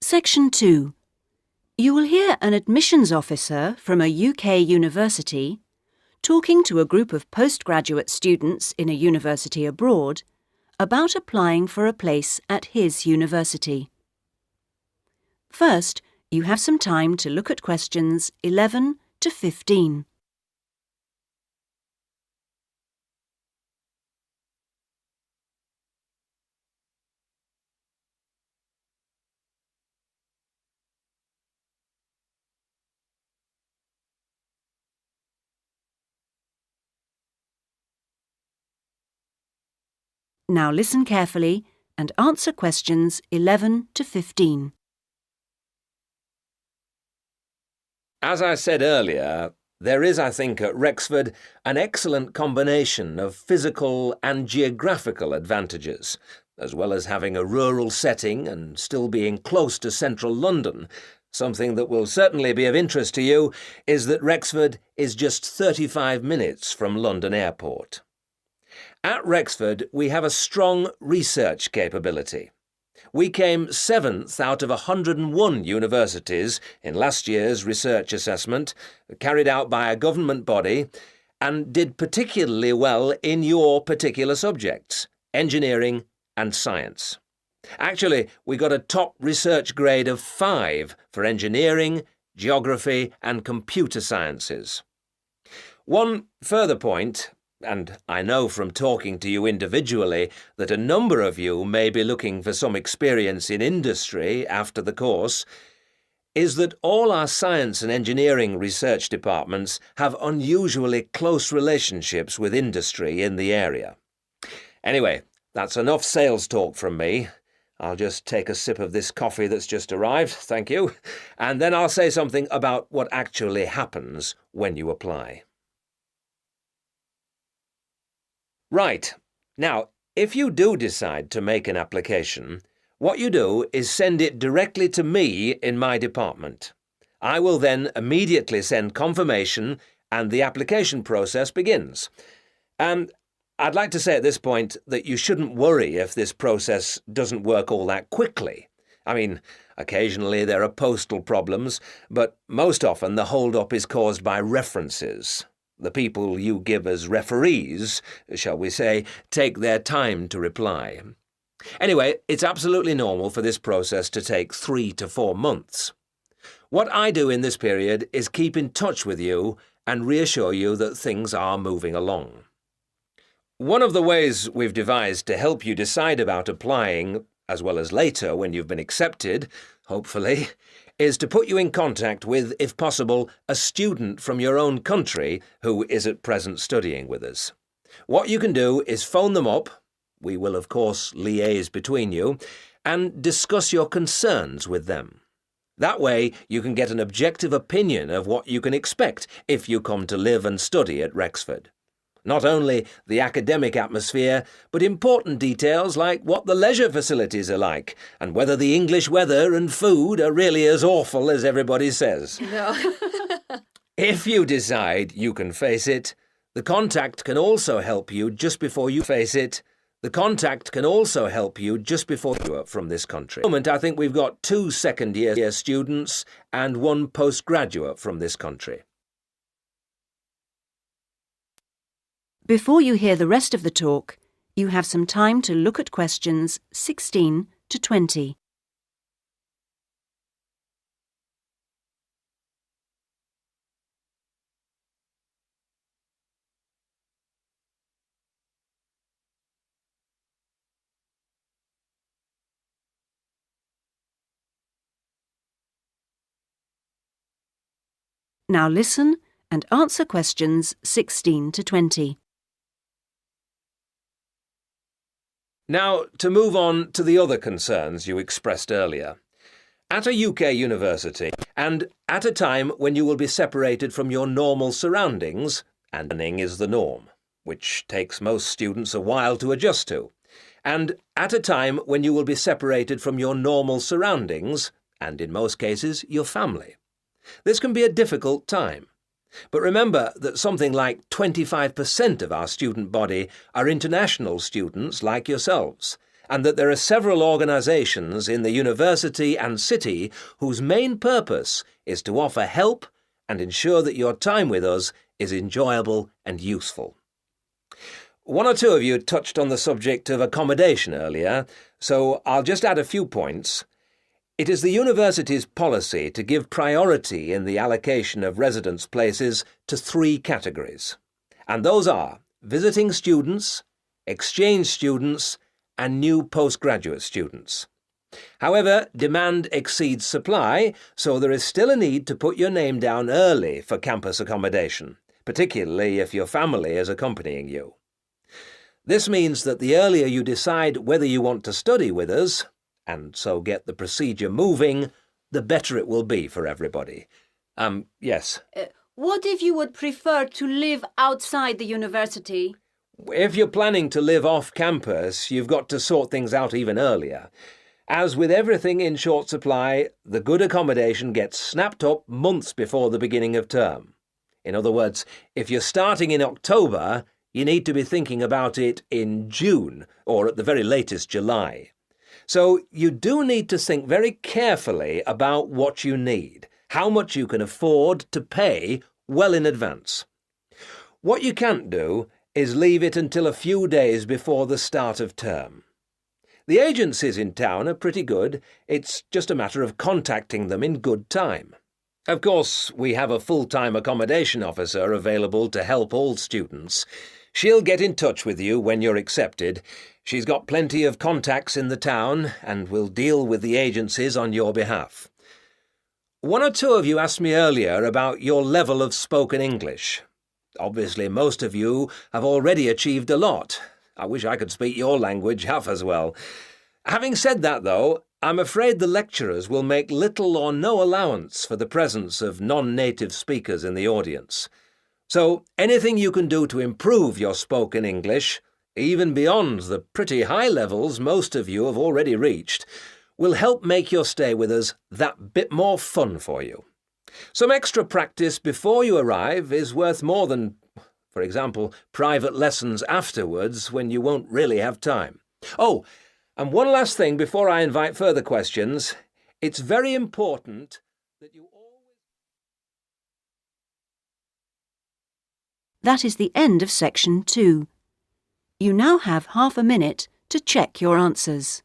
Section 2. You will hear an admissions officer from a UK university talking to a group of postgraduate students in a university abroad about applying for a place at his university. First, you have some time to look at questions 11 to 15. Now listen carefully and answer questions 11 to 15. As I said earlier, there is, I think, at Rexford an excellent combination of physical and geographical advantages, as well as having a rural setting and still being close to central London. Something that will certainly be of interest to you is that Rexford is just 35 minutes from London Airport. At Rexford, we have a strong research capability. We came 7th out of 101 universities in last year's research assessment, carried out by a government body, and did particularly well in your particular subjects, engineering and science. Actually, we got a top research grade of 5 for engineering, geography and computer sciences. One further point, and I know from talking to you individually that a number of you may be looking for some experience in industry after the course, is that all our science and engineering research departments have unusually close relationships with industry in the area. Anyway, that's enough sales talk from me. I'll just take a sip of this coffee that's just arrived, thank you, and then I'll say something about what actually happens when you apply. Right. Now, if you do decide to make an application, what you do is send it directly to me in my department. I will then immediately send confirmation and the application process begins. And I'd like to say at this point that you shouldn't worry if this process doesn't work all that quickly. I mean, occasionally there are postal problems, but most often the hold-up is caused by references. The people you give as referees, shall we say, take their time to reply. Anyway, it's absolutely normal for this process to take 3 to 4 months. What I do in this period is keep in touch with you and reassure you that things are moving along. One of the ways we've devised to help you decide about applying, as well as later when you've been accepted, hopefully, is to put you in contact with, if possible, a student from your own country who is at present studying with us. What you can do is phone them up, we will of course liaise between you, and discuss your concerns with them. That way you can get an objective opinion of what you can expect if you come to live and study at Rexford. Not only the academic atmosphere, but important details like what the leisure facilities are like, and whether the English weather and food are really as awful as everybody says. No. If you decide you can face it, the contact can also help you just before you face it. The contact can also help you just before you are from this country. At the moment, I think we've got 2 second-year students and 1 postgraduate from this country. Before you hear the rest of the talk, you have some time to look at questions 16 to 20. Now listen and answer questions 16 to 20. Now, to move on to the other concerns you expressed earlier. At a UK university, and at a time when you will be separated from your normal surroundings, and learning is the norm, which takes most students a while to adjust to, and at a time when you will be separated from your normal surroundings, and in most cases, your family. This can be a difficult time. But remember that something like 25% of our student body are international students like yourselves, and that there are several organisations in the university and city whose main purpose is to offer help and ensure that your time with us is enjoyable and useful. One or two of you touched on the subject of accommodation earlier, so I'll just add a few points. It is the university's policy to give priority in the allocation of residence places to 3 categories, and those are visiting students, exchange students, and new postgraduate students. However, demand exceeds supply, so there is still a need to put your name down early for campus accommodation, particularly if your family is accompanying you. This means that the earlier you decide whether you want to study with us, and so get the procedure moving, the better it will be for everybody. Yes? What if you would prefer to live outside the university? If you're planning to live off campus, you've got to sort things out even earlier. As with everything in short supply, the good accommodation gets snapped up months before the beginning of term. In other words, if you're starting in October, you need to be thinking about it in June, or at the very latest July. So you do need to think very carefully about what you need, how much you can afford to pay well in advance. What you can't do is leave it until a few days before the start of term. The agencies in town are pretty good. It's just a matter of contacting them in good time. Of course, we have a full-time accommodation officer available to help all students. She'll get in touch with you when you're accepted. She's got plenty of contacts in the town and will deal with the agencies on your behalf. One or two of you asked me earlier about your level of spoken English. Obviously, most of you have already achieved a lot. I wish I could speak your language half as well. Having said that, though, I'm afraid the lecturers will make little or no allowance for the presence of non-native speakers in the audience. So anything you can do to improve your spoken English, even beyond the pretty high levels most of you have already reached, will help make your stay with us that bit more fun for you. Some extra practice before you arrive is worth more than, for example, private lessons afterwards when you won't really have time. Oh, and one last thing before I invite further questions. It's very important that you always... That is the end of section 2. You now have half a minute to check your answers.